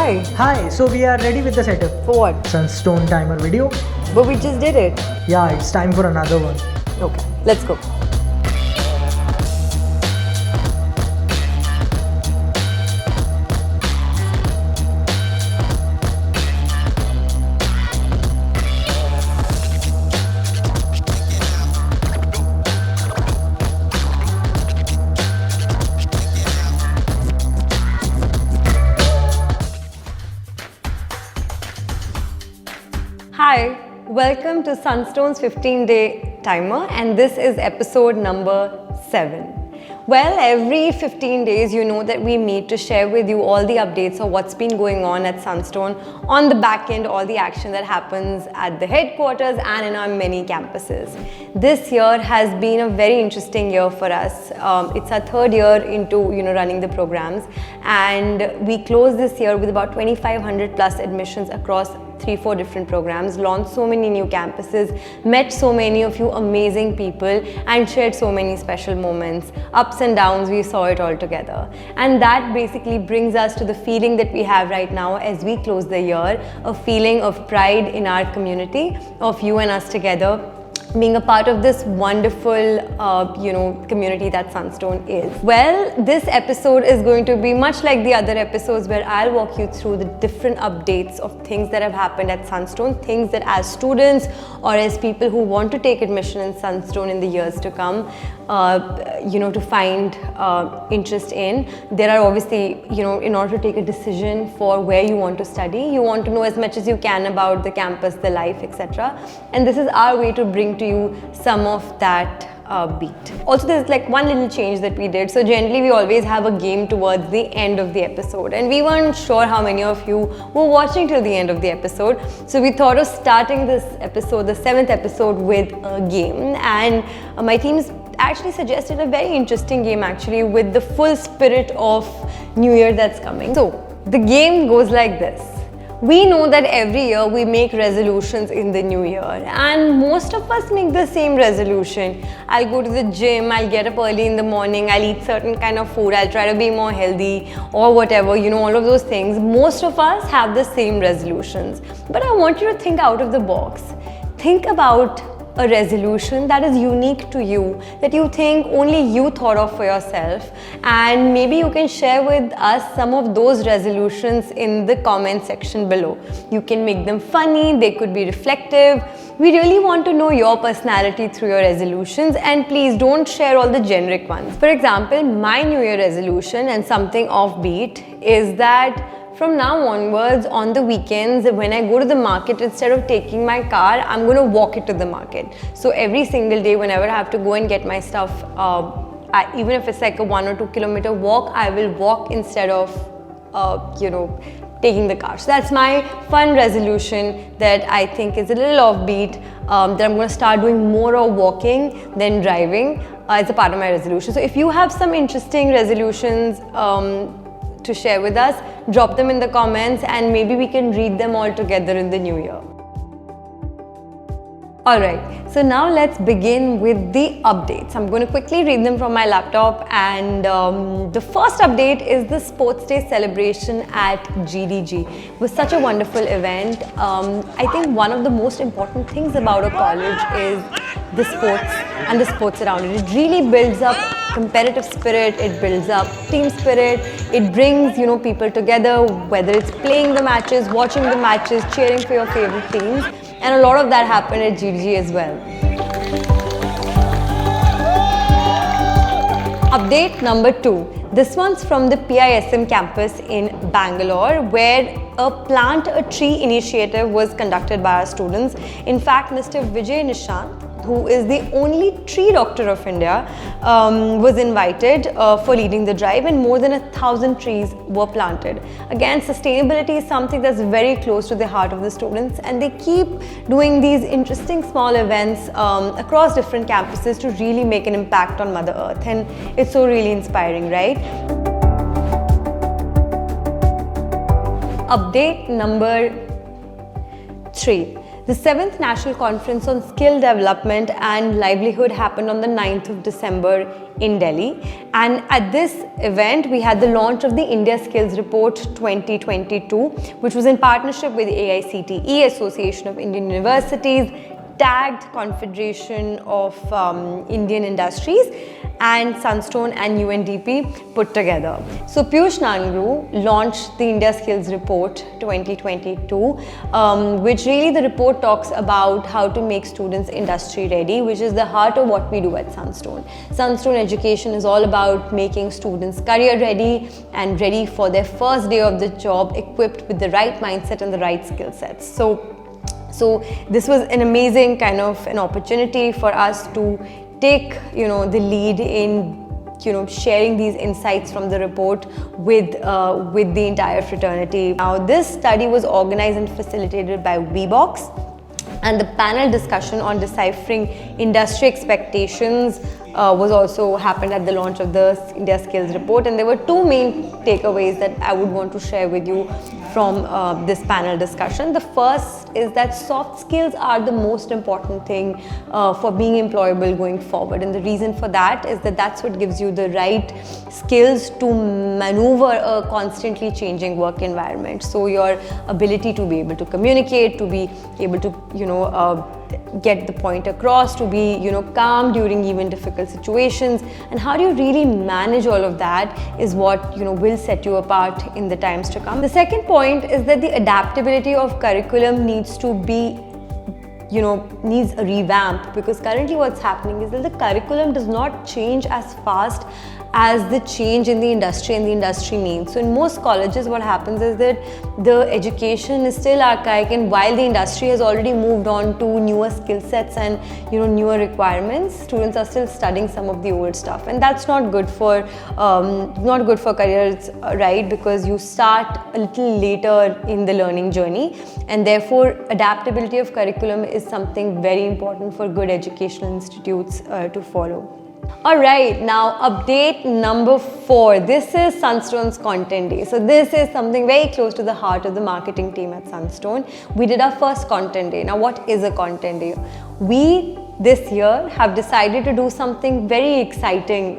Hi. Hi, so we are ready with the setup. For what? Sunstone timer video. But we just did it. Yeah, it's time for another one. Okay, let's go. Hi, welcome to Sunstone's 15-day timer, and this is episode number 7. Well, every 15 days, you know that we meet to share with you all the updates of what's been going on at Sunstone, on the back end, all the action that happens at the headquarters and in our many campuses. This year has been a very interesting year for us. It's our third year into running the programs, and we closed this year with about 2,500 plus admissions across 3-4 different programs, launched so many new campuses, met so many of you amazing people, and shared so many special moments. Ups and downs, we saw it all together. And that basically brings us to the feeling that we have right now as we close the year, a feeling of pride in our community, of you and us together, being a part of this wonderful, community that Sunstone is. Well, this episode is going to be much like the other episodes where I'll walk you through the different updates of things that have happened at Sunstone, things that as students or as people who want to take admission in Sunstone in the years to come, to find interest in. There are obviously, in order to take a decision for where you want to study, you want to know as much as you can about the campus, the life, etc. And this is our way to bring to you some of that beat. Also, there's like one little change that we did. So generally we always have a game towards the end of the episode, and we weren't sure how many of you were watching till the end of the episode. So we thought of starting this episode, the 7th episode, with a game, and my team's actually suggested a very interesting game actually with the full spirit of New Year that's coming. So the game goes like this. We know that every year we make resolutions in the new year, and most of us make the same resolution. I'll go to the gym, I'll get up early in the morning, I'll eat certain kind of food, I'll try to be more healthy or whatever, all of those things. Most of us have the same resolutions. But I want you to think out of the box. Think about a resolution that is unique to you, that you think only you thought of for yourself, and maybe you can share with us some of those resolutions in the comment section below. You can make them funny, they could be reflective. We really want to know your personality through your resolutions, and please don't share all the generic ones. For example, my New Year resolution, and something offbeat, is that from now onwards, on the weekends, when I go to the market, instead of taking my car, I'm going to walk it to the market. So every single day, whenever I have to go and get my stuff, even if it's like a 1 or 2 kilometer walk, I will walk instead of, taking the car. So that's my fun resolution that I think is a little offbeat, that I'm going to start doing more of walking than driving as a part of my resolution. So if you have some interesting resolutions, to share with us, drop them in the comments, and maybe we can read them all together in the new year. Alright, so now let's begin with the updates. I'm going to quickly read them from my laptop, and the first update is the Sports Day celebration at GDG. It was such a wonderful event. I think one of the most important things about a college is the sports and the sports around it. It really builds up competitive spirit, it builds up team spirit, it brings people together, whether it's playing the matches, watching the matches, cheering for your favorite teams, and a lot of that happened at GDG as well. Update number 2. This one's from the PISM campus in Bangalore, where a Plant a Tree initiative was conducted by our students. In fact, Mr. Vijay Nishant, who is the only tree doctor of India, was invited for leading the drive, and more than 1,000 trees were planted. Again, sustainability is something that's very close to the heart of the students, and they keep doing these interesting small events across different campuses to really make an impact on Mother Earth, and it's so really inspiring, right? Update number 3. The 7th National Conference on Skill Development and Livelihood happened on the 9th of December in Delhi. And at this event, we had the launch of the India Skills Report 2022, which was in partnership with the AICTE, Association of Indian Universities, TAGD, Confederation of Indian Industries, and Sunstone and UNDP put together. So Piyush Nangru launched the India Skills Report 2022, which really the report talks about how to make students industry ready, which is the heart of what we do at Sunstone. Sunstone education is all about making students career ready and ready for their first day of the job, equipped with the right mindset and the right skill sets. So this was an amazing kind of an opportunity for us to take, the lead in, sharing these insights from the report with the entire fraternity. Now, this study was organized and facilitated by WeBox, and the panel discussion on deciphering industry expectations was also happened at the launch of the India Skills Report, and there were two main takeaways that I would want to share with you from this panel discussion. The first is that soft skills are the most important thing for being employable going forward, and the reason for that is that that's what gives you the right skills to maneuver a constantly changing work environment. So your ability to be able to communicate, to be able to get the point across, to be calm during even difficult situations, and how do you really manage all of that is what will set you apart in the times to come. The second point is that the adaptability of curriculum needs to be needs a revamp, because currently what's happening is that the curriculum does not change as fast as the change in the industry and the industry needs. So in most colleges what happens is that the education is still archaic, and while the industry has already moved on to newer skill sets and newer requirements, students are still studying some of the old stuff, and that's not good for careers, right? Because you start a little later in the learning journey, and therefore adaptability of curriculum is something very important for good educational institutes to follow. Alright, now update number 4. This is Sunstone's Content Day. So this is something very close to the heart of the marketing team at Sunstone. We did our first Content Day. Now what is a Content Day? We this year have decided to do something very exciting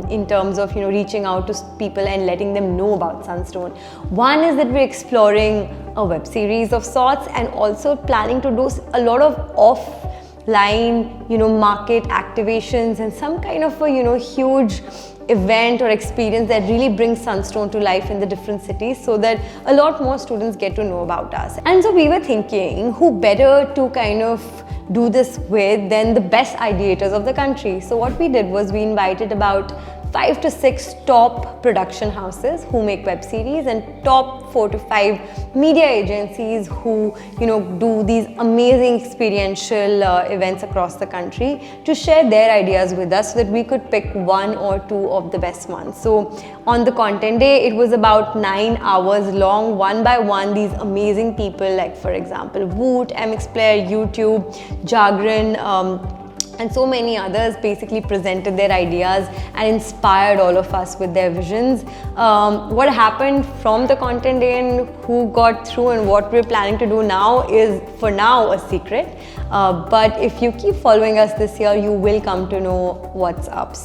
in terms of reaching out to people and letting them know about Sunstone. One is that we're exploring a web series of sorts, and also planning to do a lot of offline market activations and some kind of a huge event or experience that really brings Sunstone to life in the different cities, so that a lot more students get to know about us. And so we were thinking, who better to kind of do this with than the best ideators of the country. So what we did was we invited about 5 to 6 top production houses who make web series, and top 4 to 5 media agencies who do these amazing experiential events across the country, to share their ideas with us so that we could pick 1 or 2 of the best ones. So on the Content Day, it was about 9 hours long. One by one, these amazing people, like for example Woot, MX Player, YouTube, Jagran, and so many others, basically presented their ideas and inspired all of us with their visions. What happened from the Content Day and who got through and what we're planning to do now is for now a secret. But if you keep following us this year, you will come to know what's up.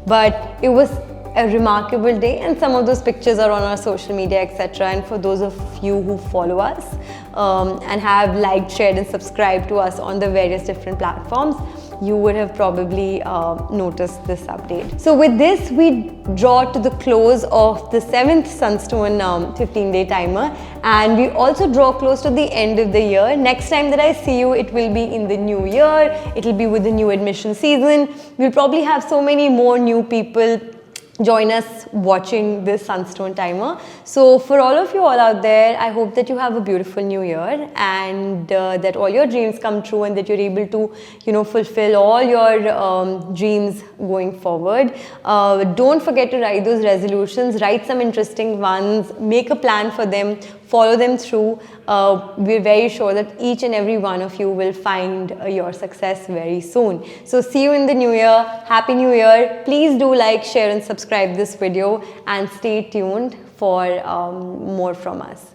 But it was a remarkable day, and some of those pictures are on our social media, etc. And for those of you who follow us and have liked, shared and subscribed to us on the various different platforms, you would have probably noticed this update. So with this, we draw to the close of the 7th Sunstone 15-day timer, and we also draw close to the end of the year. Next time that I see you, it will be in the new year. It'll be with the new admission season. We'll probably have so many more new people join us watching this Sunstone timer. So for all of you all out there, I hope that you have a beautiful new year, and that all your dreams come true, and that you're able to fulfill all your dreams going forward. Don't forget to write those resolutions, write some interesting ones, make a plan for them, follow them through. We're very sure that each and every one of you will find your success very soon. So see you in the new year. Happy New Year. Please do like, share and subscribe this video, and stay tuned for more from us.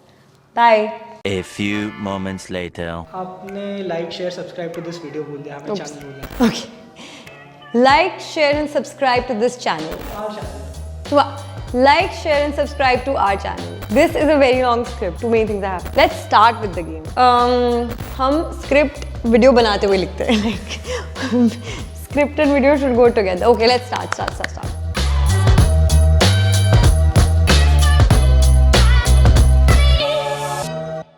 Bye. A few moments later. आपने like share subscribe to this video बोल दिया, हमें channel बोलना है। Okay. Like, share, and subscribe to this channel. Our channel. Like, share, and subscribe to our channel. This is a very long script. Too many things have. Let's start with the game. हम script video बनाते हुए लिखते हैं. Like script and video should go together. Okay, let's start.